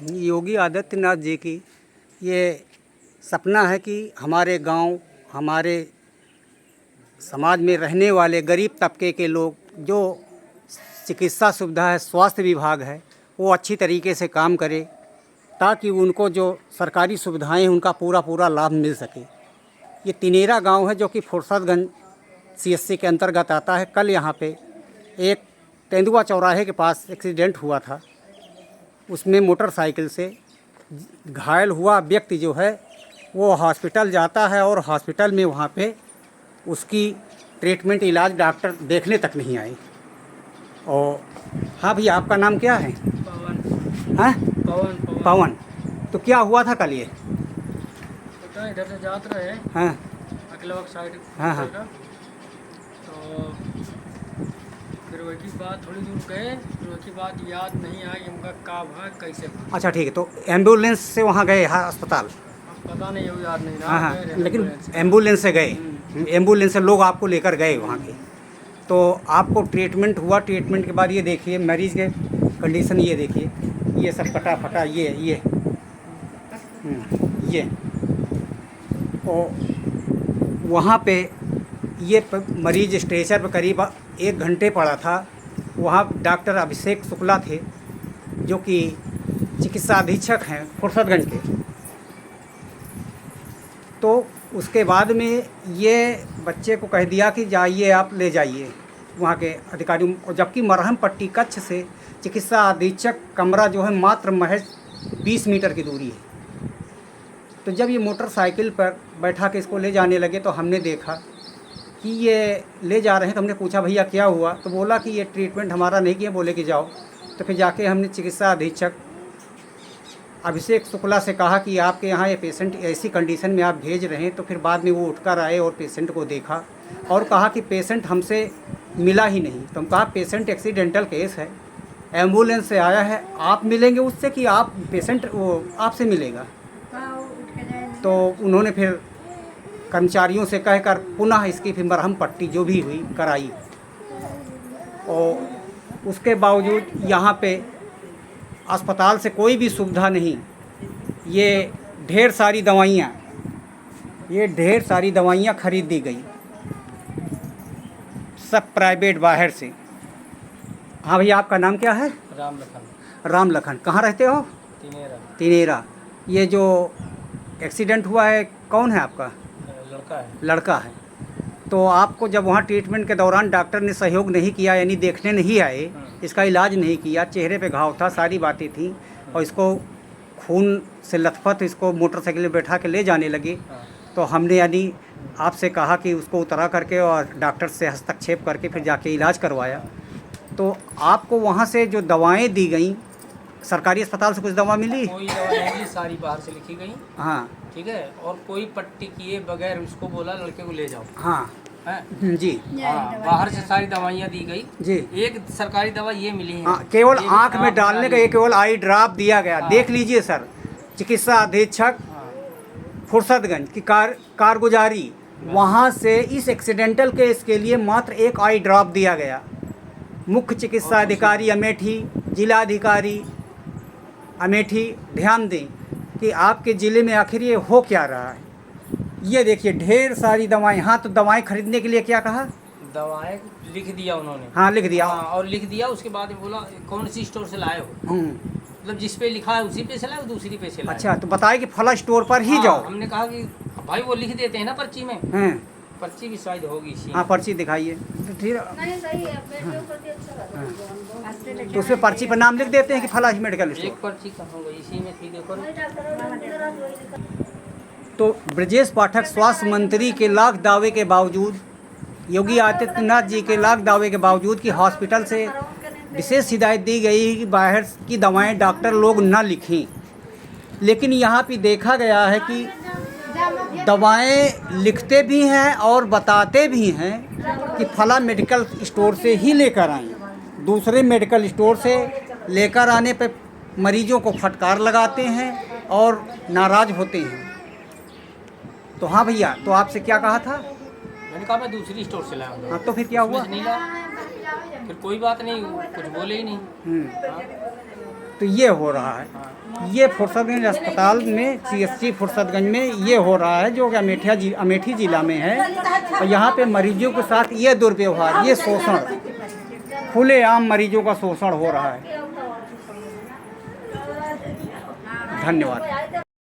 योगी आदित्यनाथ जी की ये सपना है कि हमारे गांव, हमारे समाज में रहने वाले गरीब तबके के लोग, जो चिकित्सा सुविधा है, स्वास्थ्य विभाग है, वो अच्छी तरीके से काम करे ताकि उनको जो सरकारी सुविधाएं हैं उनका पूरा पूरा लाभ मिल सके। ये तिनेरा गांव है जो कि फुरसतगंज सीएससी के अंतर्गत आता है। कल यहाँ पे एक तेंदुआ चौराहे के पास एक्सीडेंट हुआ था। उसमें मोटरसाइकिल से घायल हुआ व्यक्ति जो है वो हॉस्पिटल जाता है और हॉस्पिटल में वहाँ पे उसकी ट्रीटमेंट, इलाज डॉक्टर देखने तक नहीं आए। और हाँ भैया, आपका नाम क्या है? पवन। हाँ, पवन। पवन। तो क्या हुआ था कल ये? तो इधर से जात रहे। हाँ अगलवक साइड। हाँ हाँ। तो फिर वही बात थोड़ी दूर गए, फिर वही बात याद नहीं आई हमका का भाग कैसे भाग। अच्छा ठीक है। तो एम्बुलेंस से वहाँ गए अस्पताल? पता नहीं, वो याद नहीं रहा। हाँ हाँ, गए लेकिन एम्बुलेंस से। एम्बुलेंस से गए, एम्बुलेंस से लोग आपको लेकर गए वहाँ के। तो आपको ट्रीटमेंट हुआ। ट्रीटमेंट के बाद ये देखिए मरीज़ के कंडीशन, ये देखिए, ये सब कटा फटा, ये और वहाँ पे ये मरीज स्ट्रेचर पर करीब 1 घंटे पड़ा था। वहाँ डॉक्टर अभिषेक शुक्ला थे जो कि चिकित्सा अधीक्षक हैं फुरसतगंज के। तो उसके बाद में ये बच्चे को कह दिया कि जाइए, आप ले जाइए वहाँ के अधिकारियों। और जबकि मरहम पट्टी कक्ष से चिकित्सा अधीक्षक कमरा जो है मात्र महज 20 मीटर की दूरी है। तो जब ये मोटरसाइकिल पर बैठा के इसको ले जाने लगे तो हमने देखा कि ये ले जा रहे हैं। तो हमने पूछा भैया क्या हुआ? तो बोला कि ये ट्रीटमेंट हमारा नहीं किया, बोले कि जाओ। तो फिर जाके हमने चिकित्सा अधीक्षक अभिषेक शुक्ला से कहा कि आपके यहाँ ये पेशेंट ऐसी कंडीशन में आप भेज रहे हैं। तो फिर बाद में वो उठकर आए और पेशेंट को देखा और कहा कि पेशेंट हमसे मिला ही नहीं। तो हम कहा पेशेंट एक्सीडेंटल केस है, एम्बुलेंस से आया है, आप मिलेंगे उससे कि आप पेशेंट वो आपसे मिलेगा? तो उन्होंने फिर कर्मचारियों से कहकर पुनः इसकी फिर मरहम पट्टी जो भी हुई कराई। और उसके बावजूद यहाँ पे अस्पताल से कोई भी सुविधा नहीं। ये ढेर सारी दवाइयाँ खरीद दी गई, सब प्राइवेट बाहर से। हाँ भैया, आपका नाम क्या है? राम लखन। राम लखन। कहाँ रहते हो? तिनेरा। ये जो एक्सीडेंट हुआ है कौन है आपका? लड़का है। तो आपको जब वहाँ ट्रीटमेंट के दौरान डॉक्टर ने सहयोग नहीं किया, यानी देखने नहीं आए, इसका इलाज नहीं किया, चेहरे पे घाव था, सारी बातें थी, और इसको खून से लथपथ इसको मोटरसाइकिल में बैठा के ले जाने लगे, तो हमने यानी आपसे कहा कि उसको उतरा करके और डॉक्टर से हस्तक्षेप करके फिर जाके इलाज करवाया। तो आपको वहाँ से जो दवाएँ दी गई, सरकारी अस्पताल से कुछ दवा मिली? कोई दवा नहीं मिली, सारी बाहर से लिखी गई। हाँ ठीक है। और कोई पट्टी किए बगैर उसको बोला लड़के को ले जाओ। हाँ है जी। हाँ, बाहर से सारी दवाइयाँ दी गई जी। एक सरकारी दवा ये मिली है। हाँ, केवल आँख में डालने का ये केवल आई ड्रॉप दिया गया। देख लीजिए सर, चिकित्सा अधीक्षक फुरसतगंज की कारगुजारी, वहाँ से इस एक्सीडेंटल केस के लिए मात्र एक आई ड्रॉप दिया गया। मुख्य चिकित्सा अधिकारी अमेठी, जिलाधिकारी अमेठी, ध्यान दें कि आपके ज़िले में आखिर ये हो क्या रहा है। ये देखिए ढेर सारी दवाएं। हाँ, तो दवाएं खरीदने के लिए क्या कहा? दवाएं लिख दिया उन्होंने। हाँ, लिख दिया। हाँ, और लिख दिया। उसके बाद बोला कौन सी स्टोर से लाए हो, मतलब जिस पे लिखा है उसी पे से लाए, दूसरी पे से लाए। अच्छा, तो बताए कि फला स्टोर पर ही जाओ। हमने कहा कि भाई वो लिख देते हैं ना पर्ची में। पर्ची भी शायद होगी इसी। हाँ, पर्ची दिखाइए। तो ठीक है, तो उसमें पर्ची पर नाम लिख देते हैं कि फला मेडिकल स्टोर। एक पर्ची कहाँ गई, इसी में थी, देखो। तो ब्रजेश पाठक स्वास्थ्य मंत्री के लाख दावे के बावजूद, योगी आदित्यनाथ जी के लाख दावे के बावजूद कि हॉस्पिटल से विशेष हिदायत दी गई कि बाहर की दवाएं डॉक्टर लोग न लिखें, लेकिन यहाँ पे देखा गया है कि दवाएं लिखते भी हैं और बताते भी हैं कि फला मेडिकल स्टोर से ही लेकर आएँ। दूसरे मेडिकल स्टोर से लेकर आने पे मरीजों को फटकार लगाते हैं और नाराज़ होते हैं। तो हाँ भैया, तो आपसे क्या कहा था? मैंने कहा मैं दूसरी स्टोर से लाया हूँ। हाँ, तो फिर क्या हुआ? नहीं लाया, फिर कोई बात नहीं, कुछ बोले ही नहीं। तो ये हो रहा है। ये फुर्सतगंज अस्पताल में CSC फुर्सतगंज में ये हो रहा है, जो कि अमेठी ज़िला में है। और यहाँ पे मरीजों के साथ ये दुर्व्यवहार, ये शोषण, खुलेआम मरीजों का शोषण हो रहा है। धन्यवाद।